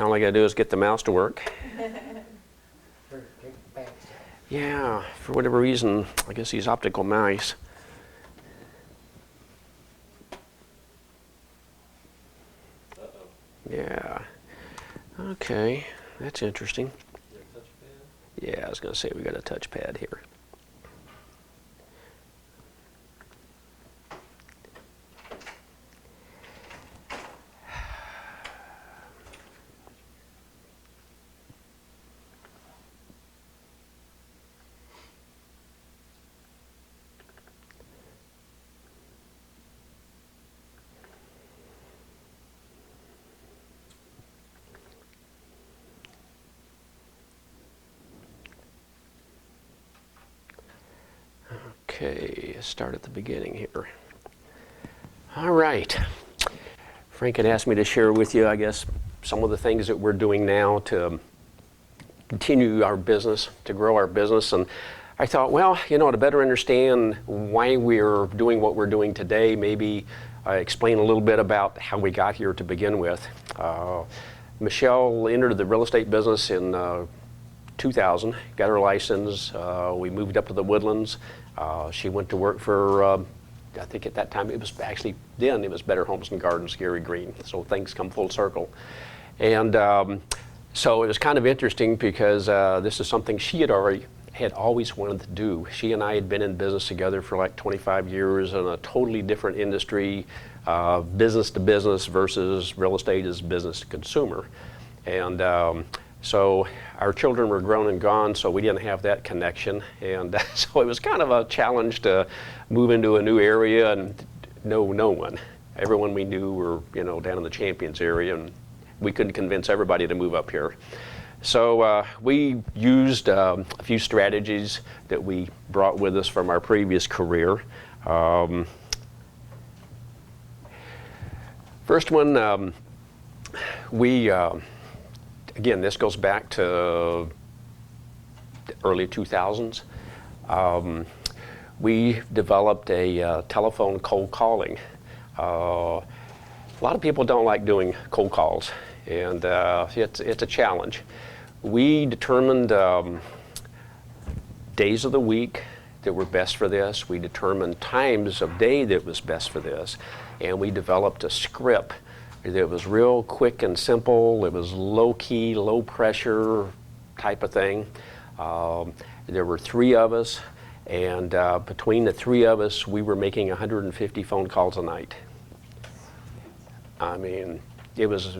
All I gotta do is get the mouse to work. Yeah, for whatever reason, I guess these optical mice. Yeah. Okay, that's interesting. Yeah, I was gonna say we got a touchpad here. Okay, start at the beginning here. All right. Frank had asked me to share with you, I guess, some of the things that we're doing now to continue our business, to grow our business. And I thought, well, to better understand why we're doing what we're doing today, maybe explain a little bit about how we got here to begin with. Michelle entered the real estate business in 2000, got her license. We moved up to the Woodlands. She went to work for, I think at that time it was Better Homes and Gardens, Gary Green. So things come full circle. And so it was kind of interesting because this is something she had always wanted to do. She and I had been in business together for like 25 years in a totally different industry, business to business versus real estate is business to consumer. And so our children were grown and gone, so we didn't have that connection. And so it was kind of a challenge to move into a new area and know no one. Everyone we knew were, down in the Champions area, and we couldn't convince everybody to move up here. So we used a few strategies that we brought with us from our previous career. First one, again, this goes back to the early 2000s. We developed a telephone cold calling. A lot of people don't like doing cold calls, and it's a challenge. We determined days of the week that were best for this. We determined times of day that was best for this, and we developed a script. It was real quick and simple. It was low key, low pressure type of thing. There were 3 of us, and between the 3 of us, we were making 150 phone calls a night. I mean, it was,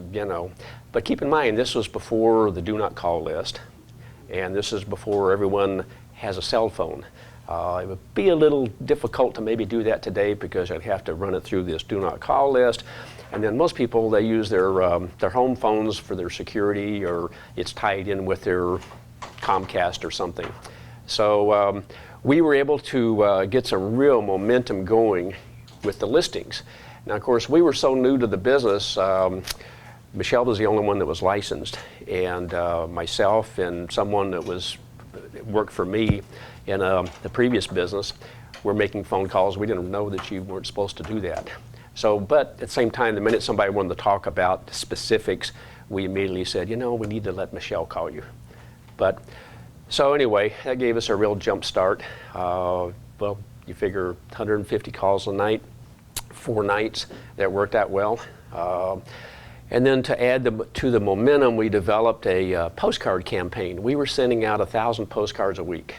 but keep in mind, this was before the do not call list, and this is before everyone has a cell phone. It would be a little difficult to maybe do that today because I'd have to run it through this do not call list. And then most people, they use their home phones for their security, or it's tied in with their Comcast or something. So we were able to get some real momentum going with the listings. Now, of course, we were so new to the business. Michelle was the only one that was licensed, and myself and someone that worked for me in the previous business were making phone calls. We didn't know that you weren't supposed to do that. So, but at the same time, the minute somebody wanted to talk about specifics, we immediately said, we need to let Michelle call you. But, so anyway, that gave us a real jump start. Well, you figure 150 calls a night, 4 nights, that worked out well. And then to add to the momentum, we developed a postcard campaign. We were sending out 1,000 postcards a week.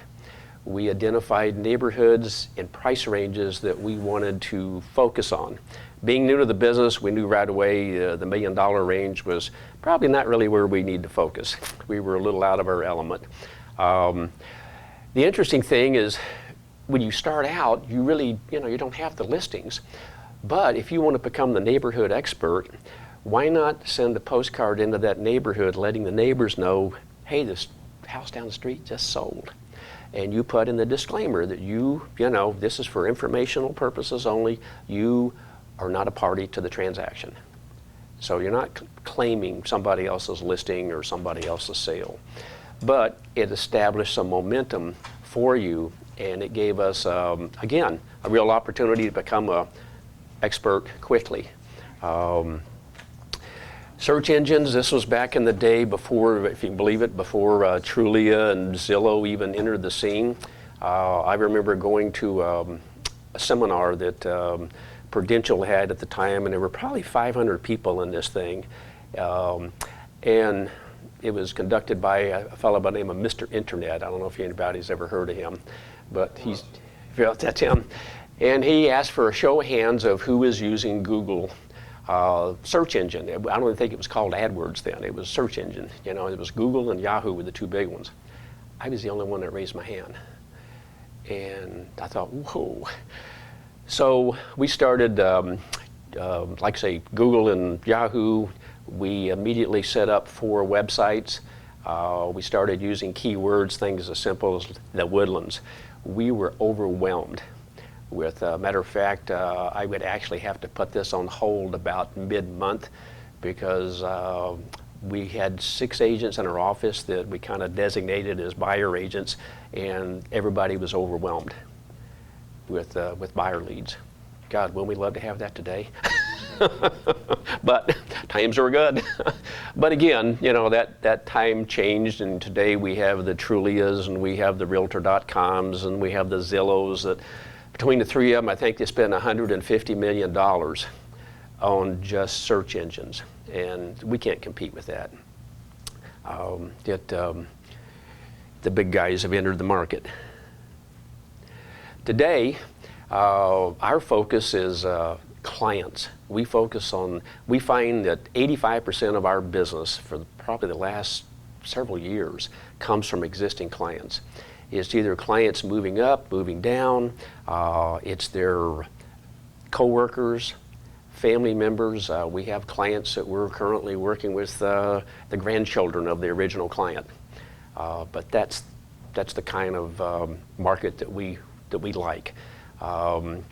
We identified neighborhoods and price ranges that we wanted to focus on. Being new to the business, we knew right away the $1 million range was probably not really where we need to focus. We were a little out of our element. The interesting thing is when you start out, you really, you don't have the listings. But if you want to become the neighborhood expert, why not send a postcard into that neighborhood letting the neighbors know, hey, this house down the street just sold. And you put in the disclaimer that this is for informational purposes only. You are not a party to the transaction. So you're not claiming somebody else's listing or somebody else's sale. But it established some momentum for you, and it gave us, again, a real opportunity to become an expert quickly. Search engines, this was back in the day before, if you can believe it, before Trulia and Zillow even entered the scene. I remember going to a seminar that Prudential had at the time, and there were probably 500 people in this thing. And it was conducted by a fellow by the name of Mr. Internet. I don't know if anybody's ever heard of him, but that's him. And he asked for a show of hands of who is using Google search engine. I don't even think it was called AdWords then. It was search engine. You know, it was Google and Yahoo were the two big ones. I was the only one that raised my hand. And I thought, whoa. So we started, like I say, Google and Yahoo. We immediately set up 4 websites. We started using keywords, things as simple as the Woodlands. We were overwhelmed with, matter of fact, I would actually have to put this on hold about mid-month because we had 6 agents in our office that we kind of designated as buyer agents, and everybody was overwhelmed with buyer leads. God, wouldn't we love to have that today? But times were good. But again, you know, that time changed, and today we have the Trulias and we have the Realtor.coms and we have the Zillows that between the 3 of them, I think they spent $150 million on just search engines, and we can't compete with that. The big guys have entered the market. Today, our focus is clients. We find that 85% of our business for probably the last several years comes from existing clients. It's either clients moving up, moving down, it's their coworkers, family members. We have clients that we're currently working with the grandchildren of the original client. But that's the kind of market that we like. You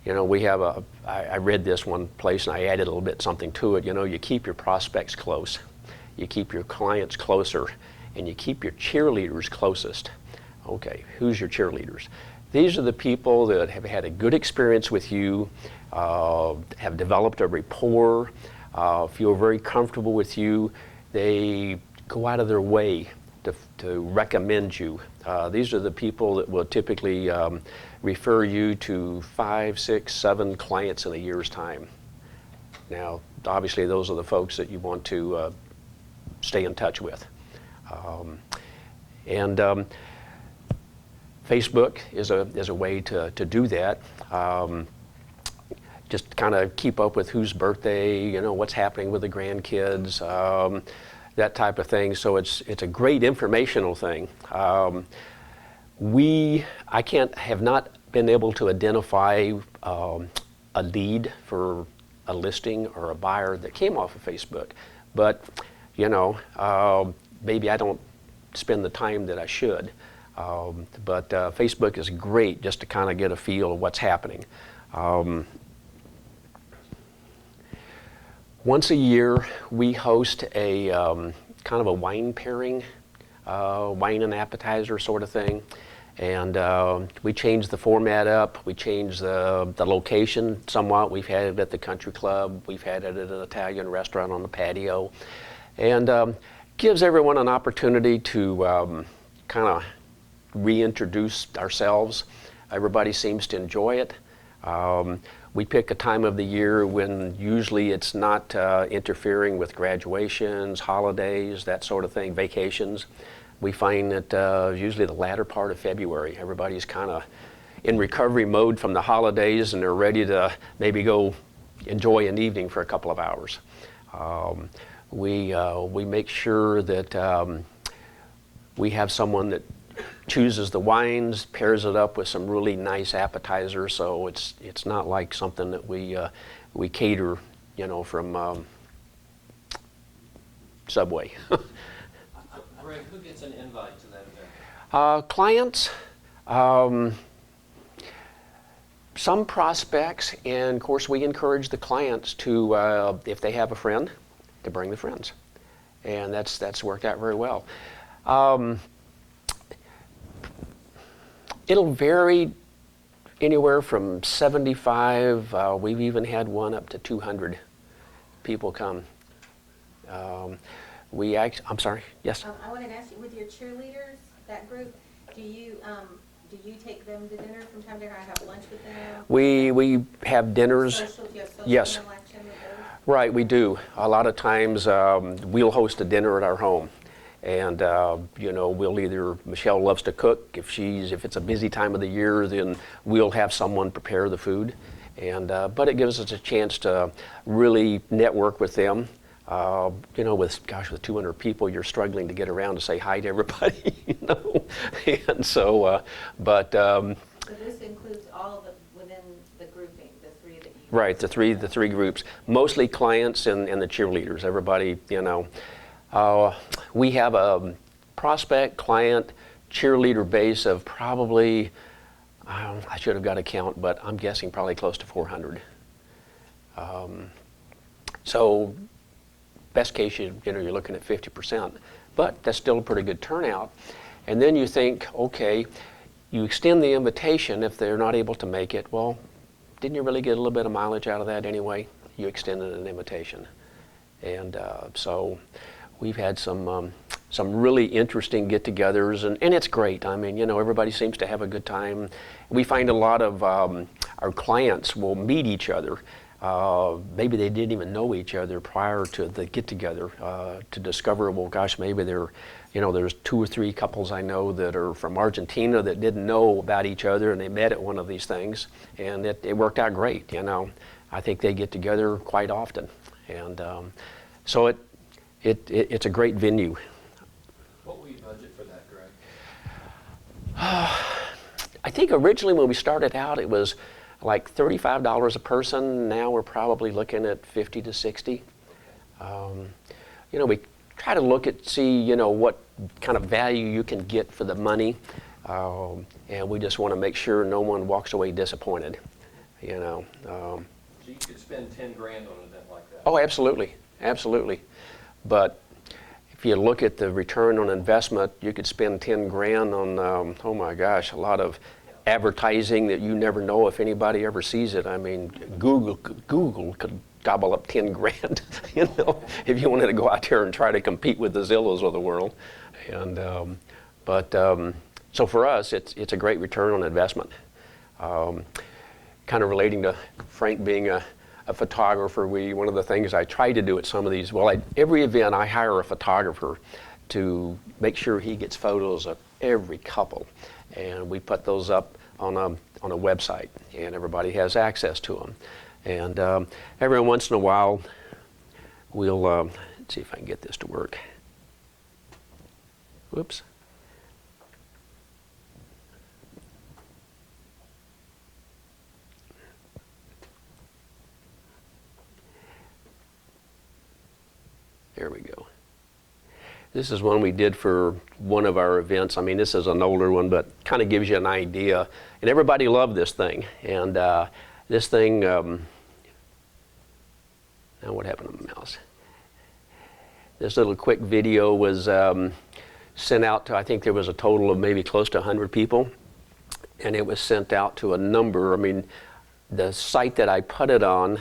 know, we have I read this one place and I added a little bit something to it. You know, you keep your prospects close, you keep your clients closer, and you keep your cheerleaders closest. Okay, who's your cheerleaders? These are the people that have had a good experience with you, have developed a rapport, feel very comfortable with you. They go out of their way to recommend you. These are the people that will typically refer you to 5, 6, 7 clients in a year's time. Now, obviously, those are the folks that you want to stay in touch with. Facebook is a way to do that. Just kind of keep up with whose birthday, you know, what's happening with the grandkids, that type of thing. So it's a great informational thing. I have not been able to identify a lead for a listing or a buyer that came off of Facebook, but you know, maybe I don't spend the time that I should. But Facebook is great just to kind of get a feel of what's happening. Once a year, we host a kind of a wine pairing, wine and appetizer sort of thing. And we changed the format up. We changed the location somewhat. We've had it at the country club. We've had it at an Italian restaurant on the patio. And gives everyone an opportunity to kind of reintroduce ourselves. Everybody seems to enjoy it. We pick a time of the year when usually it's not interfering with graduations, holidays, that sort of thing, vacations. We find that usually the latter part of February, everybody's kind of in recovery mode from the holidays and they're ready to maybe go enjoy an evening for a couple of hours. We make sure that we have someone that chooses the wines, pairs it up with some really nice appetizers, so it's not like something that we cater, you know, from Subway. Greg, who gets an invite to that event? Clients, some prospects, and of course we encourage the clients to, if they have a friend, to bring the friends, and that's worked out very well. It'll vary anywhere from 75, we've even had one up to 200 people come. I'm sorry, yes? I wanted to ask you, with your cheerleaders, that group, do you take them to dinner from time to time, or have lunch with them? We have dinners. Social, do you have social Yes. interaction with those? Right, we do. A lot of times we'll host a dinner at our home. And we'll either, Michelle loves to cook. If it's a busy time of the year, then we'll have someone prepare the food. And but it gives us a chance to really network with them. With 200 people, you're struggling to get around to say hi to everybody, And so, So this includes all within the grouping, the three that you... Right, the three groups, mostly clients and the cheerleaders. Everybody, we have a prospect, client, cheerleader base of probably, I should have got a count, but I'm guessing probably close to 400. So best case, you're looking at 50%, but that's still a pretty good turnout. And then you think, okay, you extend the invitation if they're not able to make it. Well, didn't you really get a little bit of mileage out of that anyway? You extended an invitation. And so we've had some really interesting get-togethers, and it's great. I mean, everybody seems to have a good time. We find a lot of our clients will meet each other. Maybe they didn't even know each other prior to the get-together to discover, well, gosh, maybe there's 2 or 3 couples I know that are from Argentina that didn't know about each other, and they met at one of these things, and it worked out great. I think they get together quite often, and so it's a great venue. What will you budget for that, Greg? I think originally when we started out, it was like $35 a person. Now we're probably looking at 50 to 60. We try to see what kind of value you can get for the money, and we just want to make sure no one walks away disappointed. So you could spend 10 grand on an event like that? Oh, absolutely, absolutely. But if you look at the return on investment, you could spend 10 grand on, oh my gosh, a lot of advertising that you never know if anybody ever sees it. I mean, Google could gobble up 10 grand, if you wanted to go out there and try to compete with the Zillows of the world. And so for us, it's a great return on investment. Kind of relating to Frank being a photographer, one of the things I try to do at some of these, every event I hire a photographer to make sure he gets photos of every couple. And we put those up on a website, and everybody has access to them. And every once in a while, we'll, let's see if I can get this to work. Whoops. There we go. This is one we did for one of our events. I mean, this is an older one, but kind of gives you an idea. And everybody loved this thing. And this thing, now what happened to the mouse? This little quick video was sent out to, I think there was a total of maybe close to 100 people. And it was sent out to a number. I mean, the site that I put it on,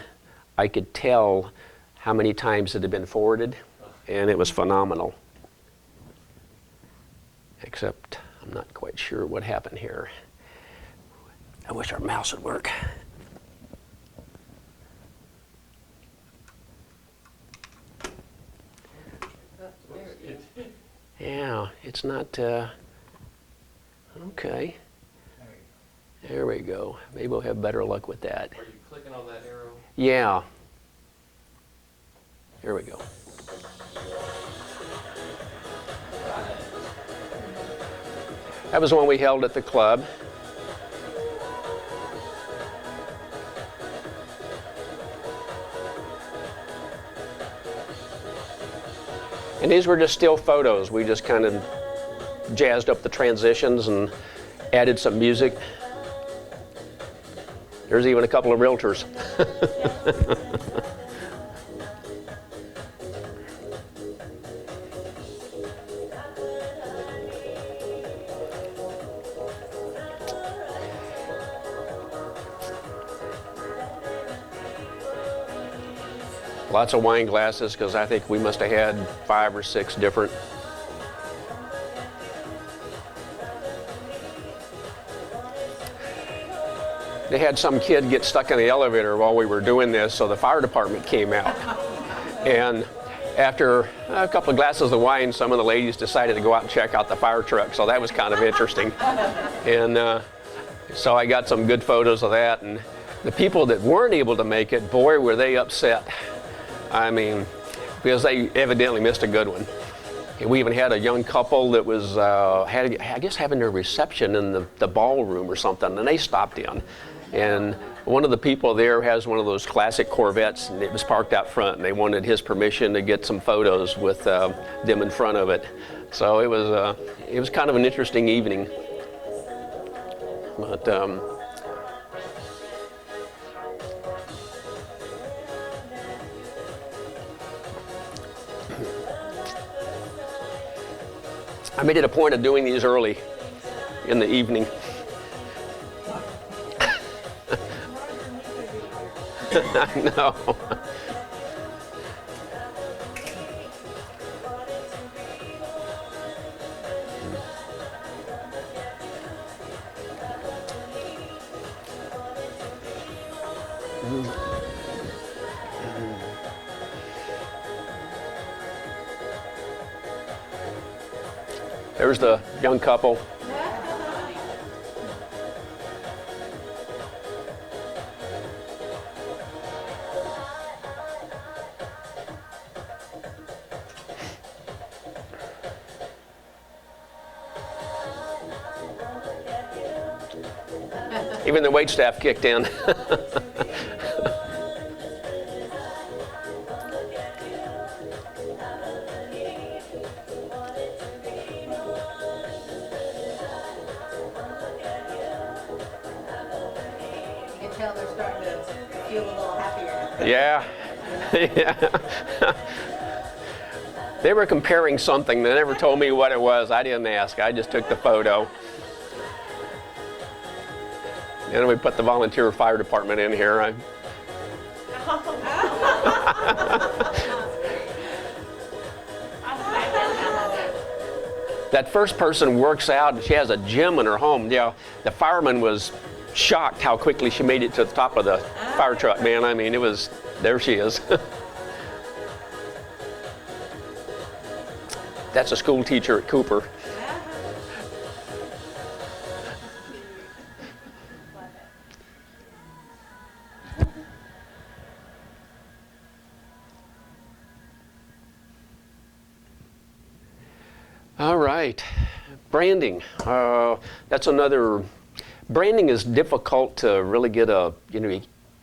I could tell how many times it had been forwarded. And it was phenomenal. Except I'm not quite sure what happened here. I wish our mouse would work. Yeah, it's not, okay. There we go. Maybe we'll have better luck with that. Are you clicking on that arrow? Yeah. Here we go. That was one we held at the club. And these were just still photos. We just kind of jazzed up the transitions and added some music. There's even a couple of realtors. Lots of wine glasses, because I think we must have had 5 or 6 different. They had some kid get stuck in the elevator while we were doing this, so the fire department came out. And after a couple of glasses of wine, some of the ladies decided to go out and check out the fire truck, so that was kind of interesting. And so I got some good photos of that. And the people that weren't able to make it, boy, were they upset. I mean, because they evidently missed a good one. And we even had a young couple that was, I guess, having their reception in the ballroom or something, and they stopped in. And one of the people there has one of those classic Corvettes, and it was parked out front, and they wanted his permission to get some photos with them in front of it. So it was kind of an interesting evening. But I made it a point of doing these early in the evening. I know. There's the young couple. Even the waitstaff kicked in. You can tell they're starting to feel a little happier. Yeah. Yeah. They were comparing something. They never told me what it was. I didn't ask. I just took the photo. And we put the volunteer fire department in here. That first person works out, and she has a gym in her home. Yeah, the fireman was shocked how quickly she made it to the top of the fire truck, man. I mean, it was, there she is. That's a school teacher at Cooper. All right, branding. That's another. Branding is difficult to really get a,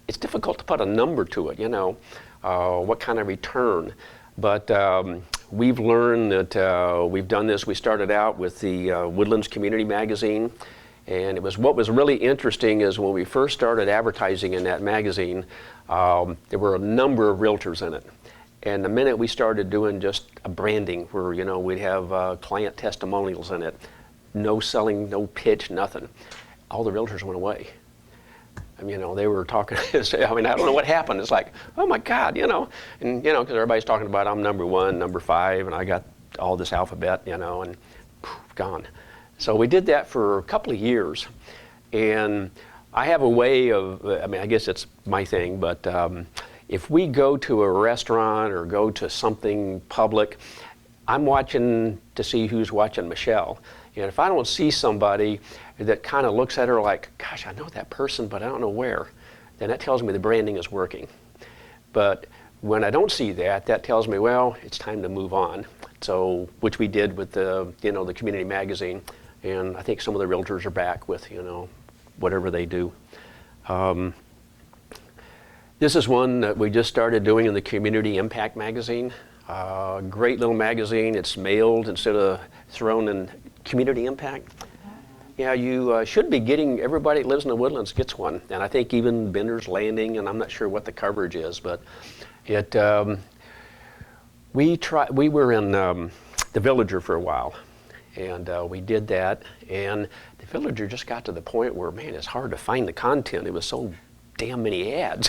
it's difficult to put a number to it, what kind of return. But we've learned that we've done this. We started out with the Woodlands Community Magazine. And what was really interesting is when we first started advertising in that magazine, there were a number of realtors in it. And the minute we started doing just a branding where, we'd have client testimonials in it, no selling, no pitch, nothing, all the realtors went away. I mean, they were talking, I don't know what happened. It's like, oh my God, and, because everybody's talking about I'm number 1, number 5, and I got all this alphabet, and poof, gone. So we did that for a couple of years. And I have a way of, I guess it's my thing, but if we go to a restaurant or go to something public, I'm watching to see who's watching Michelle. And if I don't see somebody that kind of looks at her like, gosh, I know that person, but I don't know where, then that tells me the branding is working. But when I don't see that, that tells me, well, it's time to move on. So, which we did with the, the community magazine. And I think some of the realtors are back with, whatever they do. This is one that we just started doing in the Community Impact magazine. Great little magazine. It's mailed instead of thrown in Community Impact. Yeah, you should be getting, everybody that lives in the Woodlands gets one. And I think even Bender's Landing, and I'm not sure what the coverage is, but it, we were in the Villager for a while. And we did that, and the Villager just got to the point where, man, it's hard to find the content. It was so damn many ads,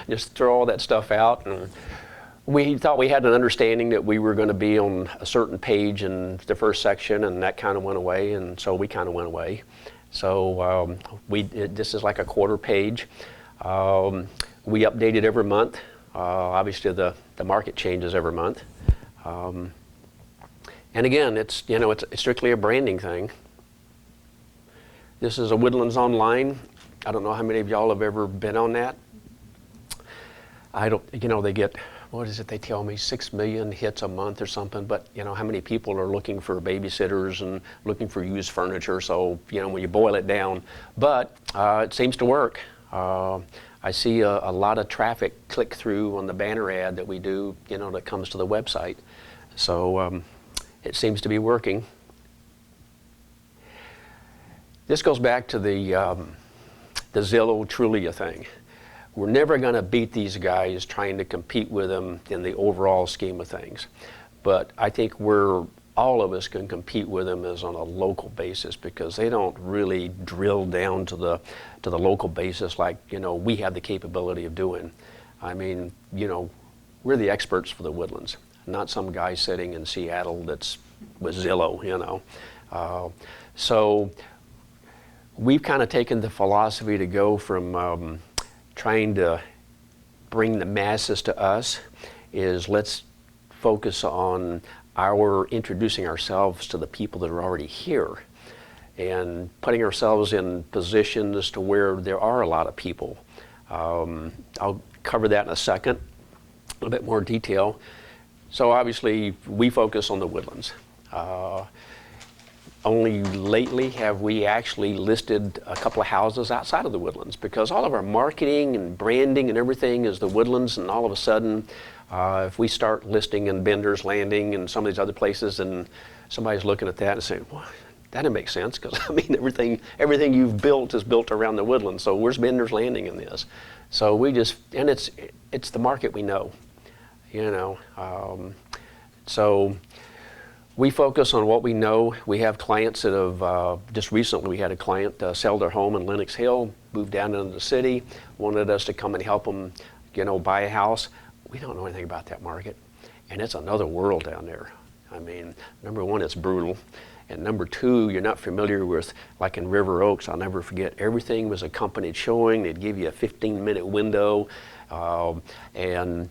just throw all that stuff out. And we thought we had an understanding that we were going to be on a certain page in the first section, and that kind of went away, and so we kind of went away. So this is like a quarter page. We update it every month. Obviously, the market changes every month. And again, it's strictly a branding thing. This is a Woodlands Online. I don't know how many of y'all have ever been on that. I don't, they get, what is it they tell me, 6 million hits a month or something, but how many people are looking for babysitters and looking for used furniture, so when you boil it down. But it seems to work. I see a lot of traffic click through on the banner ad that we do, that comes to the website. So it seems to be working. This goes back to the Zillow Trulia thing. We're never going to beat these guys trying to compete with them in the overall scheme of things. But I think all of us can compete with them is on a local basis, because they don't really drill down to the local basis like we have the capability of doing. I mean, we're the experts for the Woodlands, not some guy sitting in Seattle that's with Zillow, So we've kind of taken the philosophy to go from trying to bring the masses to us is let's focus on our introducing ourselves to the people that are already here and putting ourselves in positions to where there are a lot of people. I'll cover that in a second, a little bit more detail. So obviously we focus on the Woodlands. Only lately have we actually listed a couple of houses outside of the Woodlands, because all of our marketing and branding and everything is the Woodlands, and all of a sudden if we start listing in Bender's Landing and some of these other places, and somebody's looking at that and saying, well, that doesn't make sense, because I mean everything you've built is built around the Woodlands, so where's Bender's Landing in this? So we just, and it's the market we know, so we focus on what we know. We have clients that have, just recently we had a client sell their home in Lenox Hill, moved down into the city, wanted us to come and help them, buy a house. We don't know anything about that market, and it's another world down there. I mean, number one, it's brutal, and number two, you're not familiar with, like in River Oaks, I'll never forget, everything was accompanied showing. They'd give you a 15-minute window, and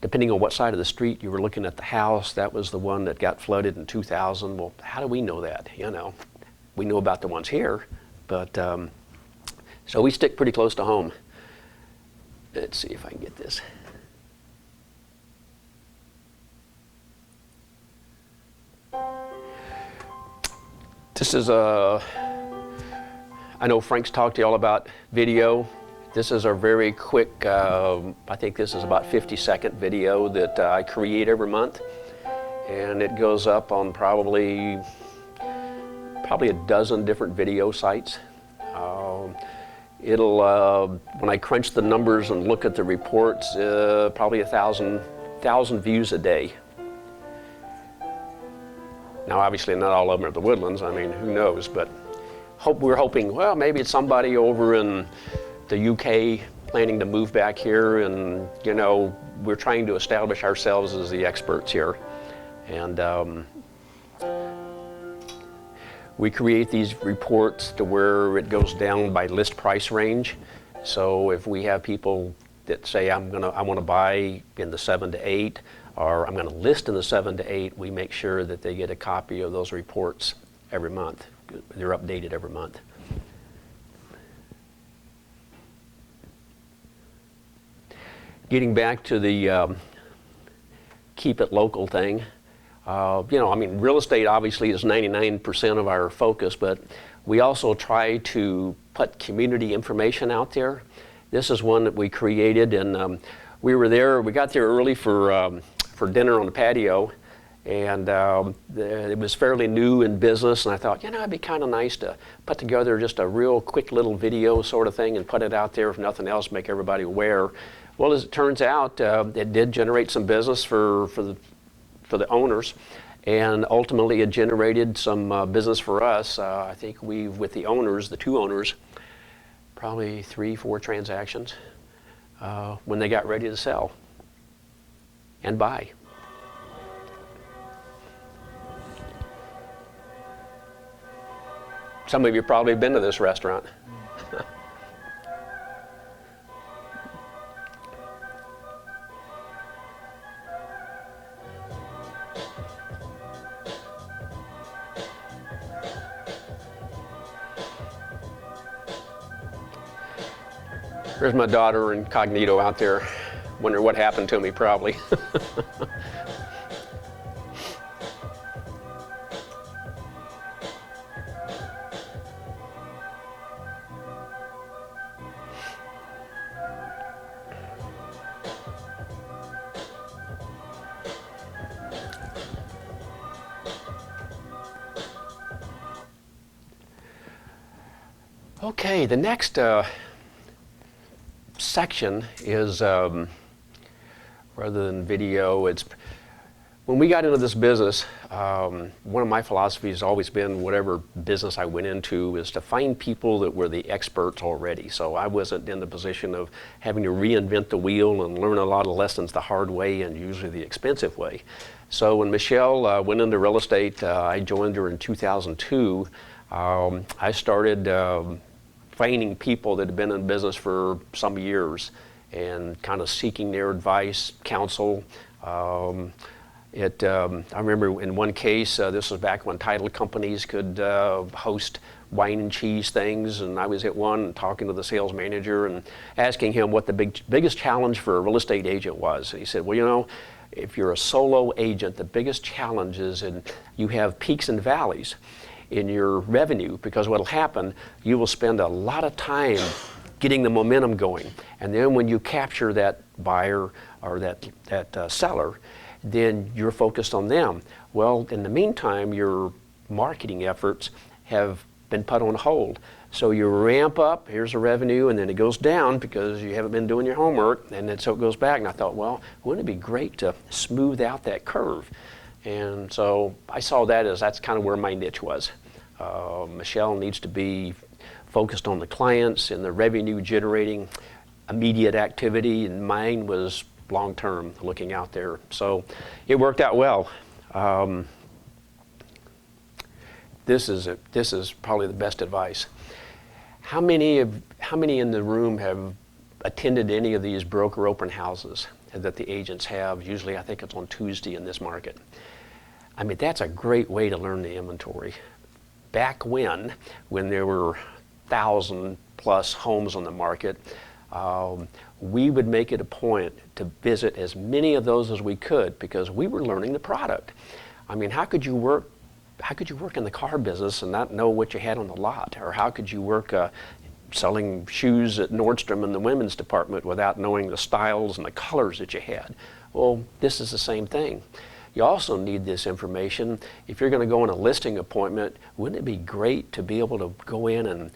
depending on what side of the street you were looking at the house, that was the one that got flooded in 2000. Well, how do we know that? We know about the ones here, but so we stick pretty close to home. Let's see if I can get this. This is I know Frank's talked to you all about video. This is a very quick, I think this is about 50-second video that I create every month. And it goes up on probably a dozen different video sites. When I crunch the numbers and look at the reports, probably 1,000 views a day. Now, obviously, not all of them are the Woodlands. I mean, who knows? But we're hoping, well, maybe it's somebody over in the UK planning to move back here, and we're trying to establish ourselves as the experts here. And we create these reports to where it goes down by list price range. So if we have people that say I want to buy in the 7 to 8, or I'm going to list in the 7 to 8, we make sure that they get a copy of those reports every month. They're updated every month. Getting back to the keep it local thing, I mean, real estate obviously is 99% of our focus, but we also try to put community information out there. This is one that we created, and we got there early for dinner on the patio, and it was fairly new in business, and I thought, it'd be kind of nice to put together just a real quick little video sort of thing and put it out there, if nothing else, make everybody aware. Well, as it turns out, it did generate some business for the owners, and ultimately it generated some business for us. I think with the owners, the two owners, probably 3, 4 transactions when they got ready to sell and buy. Some of you probably have been to this restaurant. There's my daughter incognito out there. Wonder what happened to me, probably. Okay, the next section is, rather than video, it's when we got into this business, one of my philosophies has always been whatever business I went into is to find people that were the experts already. So I wasn't in the position of having to reinvent the wheel and learn a lot of lessons the hard way and usually the expensive way. So when Michelle went into real estate, I joined her in 2002. I started finding people that had been in business for some years and kind of seeking their advice, counsel. I remember in one case, this was back when title companies could host wine and cheese things, and I was at one and talking to the sales manager and asking him what the biggest challenge for a real estate agent was. And he said, well, you know, if you're a solo agent, the biggest challenge is you have peaks and valleys in your revenue, because what'll happen, you will spend a lot of time getting the momentum going. And then when you capture that buyer or that seller, then you're focused on them. Well, in the meantime, your marketing efforts have been put on hold. So you ramp up, here's the revenue, and then it goes down because you haven't been doing your homework, and then so it goes back. And I thought, well, wouldn't it be great to smooth out that curve? And so I saw that as that's kind of where my niche was. Michelle needs to be focused on the clients and the revenue generating immediate activity, and mine was long-term, looking out there. So it worked out well. This is probably the best advice. How many in the room have attended any of these broker open houses that the agents have? Usually I think it's on Tuesday in this market. I mean, that's a great way to learn the inventory. Back when there were 1,000+ homes on the market, we would make it a point to visit as many of those as we could because we were learning the product. I mean, how could you work in the car business and not know what you had on the lot? Or how could you work selling shoes at Nordstrom in the women's department without knowing the styles and the colors that you had? Well, this is the same thing. You also need this information. If you're going to go on a listing appointment, wouldn't it be great to be able to go in and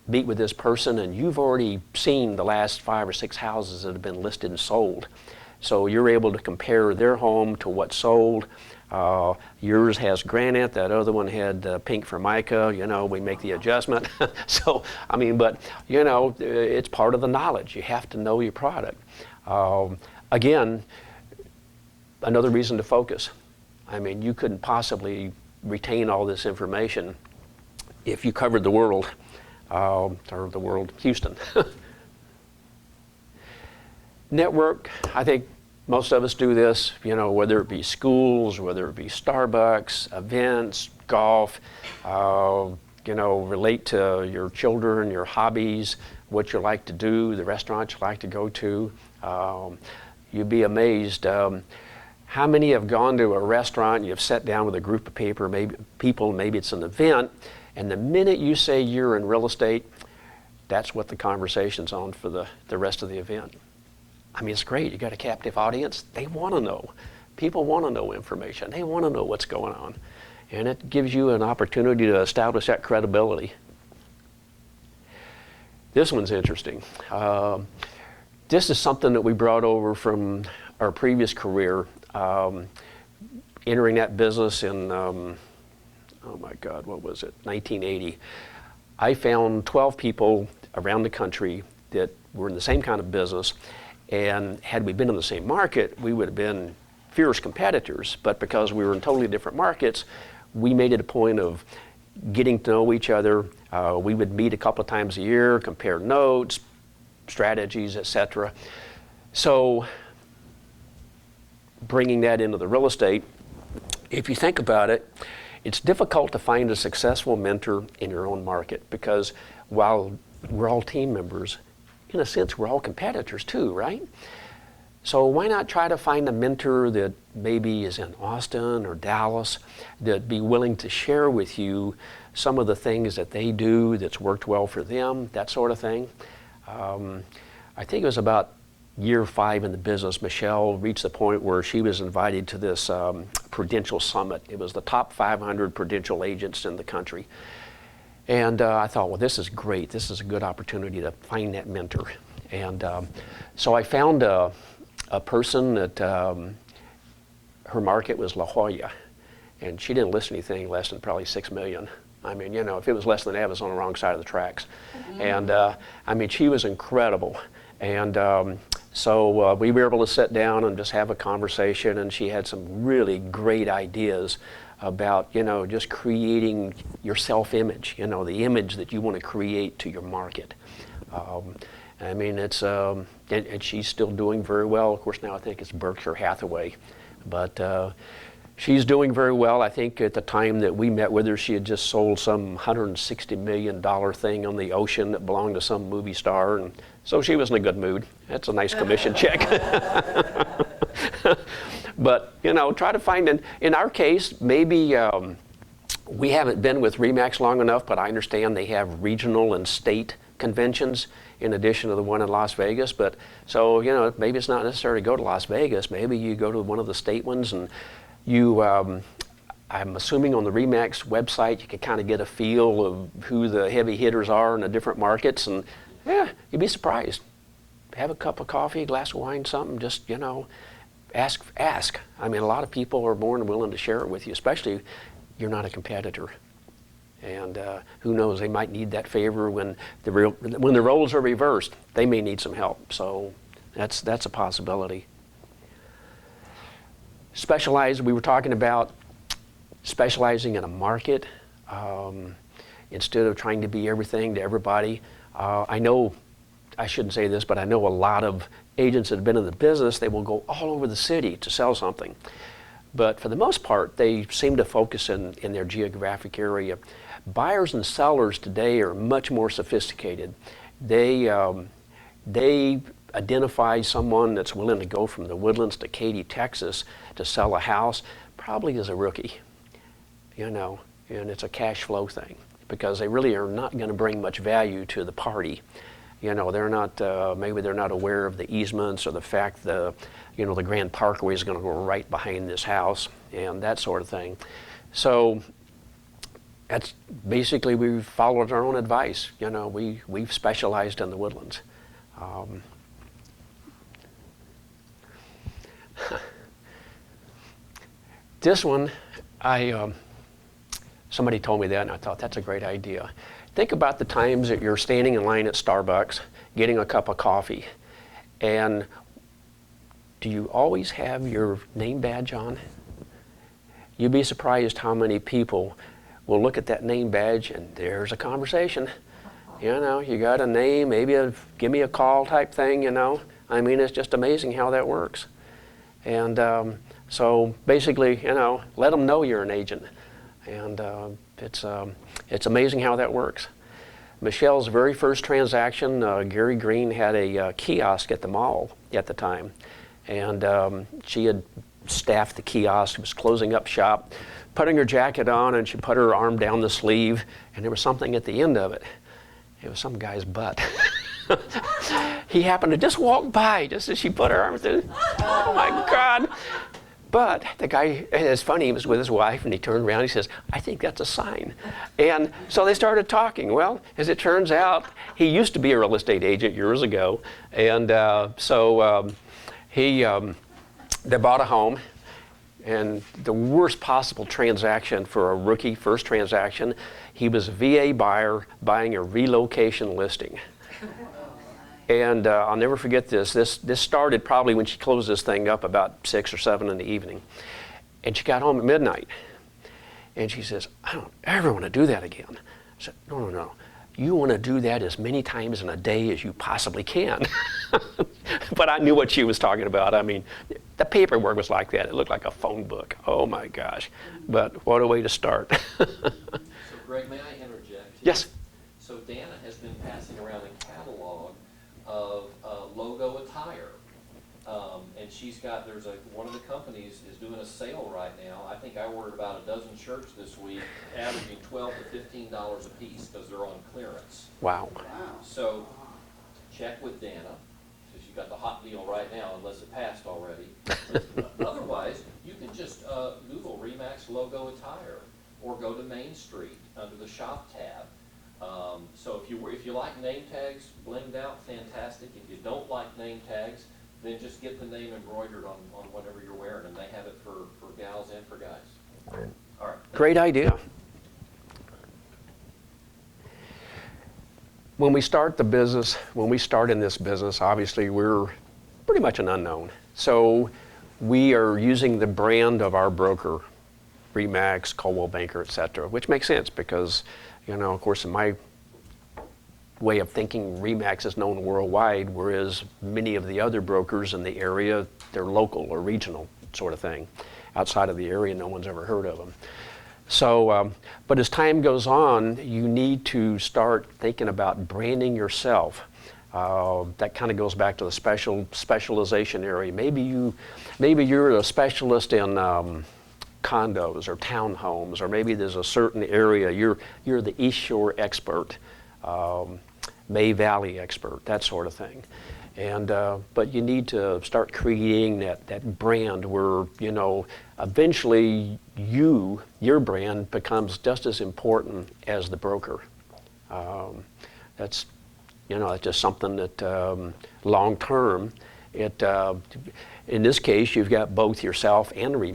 meet with this person and you've already seen the last 5 or 6 houses that have been listed and sold. So you're able to compare their home to what sold. Yours has granite, that other one had pink Formica, you know, we make the adjustment. So, I mean, but, you know, it's part of the knowledge. You have to know your product. Again, another reason to focus. I mean, you couldn't possibly retain all this information if you covered the world, Houston. Network, I think most of us do this, you know, whether it be schools, whether it be Starbucks, events, golf, you know, relate to your children, your hobbies, what you like to do, the restaurants you like to go to. You'd be amazed. How many have gone to a restaurant, you've sat down with a group of people, maybe it's an event, and the minute you say you're in real estate, that's what the conversation's on for the rest of the event. I mean, it's great. You got a captive audience. They want to know. People want to know information. They want to know what's going on. And it gives you an opportunity to establish that credibility. This one's interesting. This is something that we brought over from our previous career. Entering that business in, oh my God, what was it, 1980. I found 12 people around the country that were in the same kind of business, and had we been in the same market, we would have been fierce competitors, but because we were in totally different markets, we made it a point of getting to know each other. We would meet a couple of times a year, compare notes, strategies, etc. So bringing that into the real estate, if you think about it, it's difficult to find a successful mentor in your own market, because while we're all team members, in a sense, we're all competitors too, right? So why not try to find a mentor that maybe is in Austin or Dallas that'd be willing to share with you some of the things that they do that's worked well for them, that sort of thing. I think it was about year 5 in the business, Michelle reached the point where she was invited to this Prudential Summit. It was the top 500 Prudential agents in the country. And I thought, well, this is great. This is a good opportunity to find that mentor. And so I found a person that her market was La Jolla, and she didn't list anything less than probably 6 million. I mean, you know, if it was less than that, it was on the wrong side of the tracks. And I mean, she was incredible. And so we were able to sit down and just have a conversation, and she had some really great ideas about, you know, just creating your self-image, you know, the image that you want to create to your market. I mean, it's, and she's still doing very well. Of course, now I think it's Berkshire Hathaway, but she's doing very well. I think at the time that we met with her, she had just sold some $160 million thing on the ocean that belonged to some movie star, and so she was in a good mood. That's a nice commission check. But, you know, try to find, in our case, maybe we haven't been with RE/MAX long enough, but I understand they have regional and state conventions in addition to the one in Las Vegas. But so, you know, maybe it's not necessary to go to Las Vegas. Maybe you go to one of the state ones, and you, I'm assuming on the RE/MAX website, you can kind of get a feel of who the heavy hitters are in the different markets, and yeah, you'd be surprised. Have a cup of coffee, a glass of wine, something, just, you know, ask. I mean, a lot of people are more than willing to share it with you, especially if you're not a competitor. And who knows, they might need that favor when the roles are reversed. They may need some help. So that's a possibility. Specialize, we were talking about specializing in a market instead of trying to be everything to everybody. I know, I shouldn't say this, but I know a lot of agents that have been in the business, they will go all over the city to sell something. But for the most part, they seem to focus in their geographic area. Buyers and sellers today are much more sophisticated. They identify someone that's willing to go from the Woodlands to Katy, Texas to sell a house, probably as a rookie, you know, and it's a cash flow thing, because they really are not going to bring much value to the party. You know, they're not, maybe they're not aware of the easements or the fact the, you know, the Grand Parkway is going to go right behind this house and that sort of thing. So that's basically, we've followed our own advice. You know, we've specialized in the Woodlands. This one, somebody told me that, and I thought that's a great idea. Think about the times that you're standing in line at Starbucks, getting a cup of coffee, and do you always have your name badge on? You'd be surprised how many people will look at that name badge and there's a conversation. You know, you got a name, maybe a give me a call type thing, you know. I mean, it's just amazing how that works. And so basically, you know, let them know you're an agent. And it's amazing how that works. Michelle's very first transaction, Gary Green had a kiosk at the mall at the time. And she had staffed the kiosk, was closing up shop, putting her jacket on, and she put her arm down the sleeve, and there was something at the end of it. It was some guy's butt. He happened to just walk by just as she put her arm through. Oh my God. But the guy, it's funny, he was with his wife, and he turned around, he says, I think that's a sign. And so they started talking. Well, as it turns out, he used to be a real estate agent years ago. And they bought a home. And the worst possible transaction for a rookie, first transaction, he was a VA buyer buying a relocation listing. And I'll never forget this. This started probably when she closed this thing up about 6 or 7 in the evening. And she got home at midnight. And she says, I don't ever want to do that again. I said, no, no, no. You want to do that as many times in a day as you possibly can. But I knew what she was talking about. I mean, the paperwork was like that. It looked like a phone book. Oh my gosh. But what a way to start. So Greg, may I interject? Yes. So Dana has been passing around a catalog of logo attire. And she's got, one of the companies is doing a sale right now. I think I ordered about a dozen shirts this week, averaging $12 to $15 a piece because they're on clearance. Wow. So check with Dana, because you've got the hot deal right now, unless it passed already. Otherwise, you can just Google Remax logo attire, or go to Main Street under the shop tab. So if you like name tags blinged out, fantastic. If you don't like name tags, then just get the name embroidered on whatever you're wearing, and they have it for gals and for guys. All right. Great idea. When we start the business, when we start in this business, obviously we're pretty much an unknown. So we are using the brand of our broker, Remax, Coldwell Banker, et cetera, which makes sense because, of course, in my way of thinking, Remax is known worldwide, whereas many of the other brokers in the area, they're local or regional sort of thing. Outside of the area, no one's ever heard of them. So, but as time goes on, you need to start thinking about branding yourself. That kind of goes back to the specialization area. Maybe you're a specialist in condos or townhomes, or maybe there's a certain area you're the East Shore expert. May Valley expert, that sort of thing. And but you need to start creating that brand where, eventually your brand becomes just as important as the broker. That's just something that long term, in this case, you've got both yourself and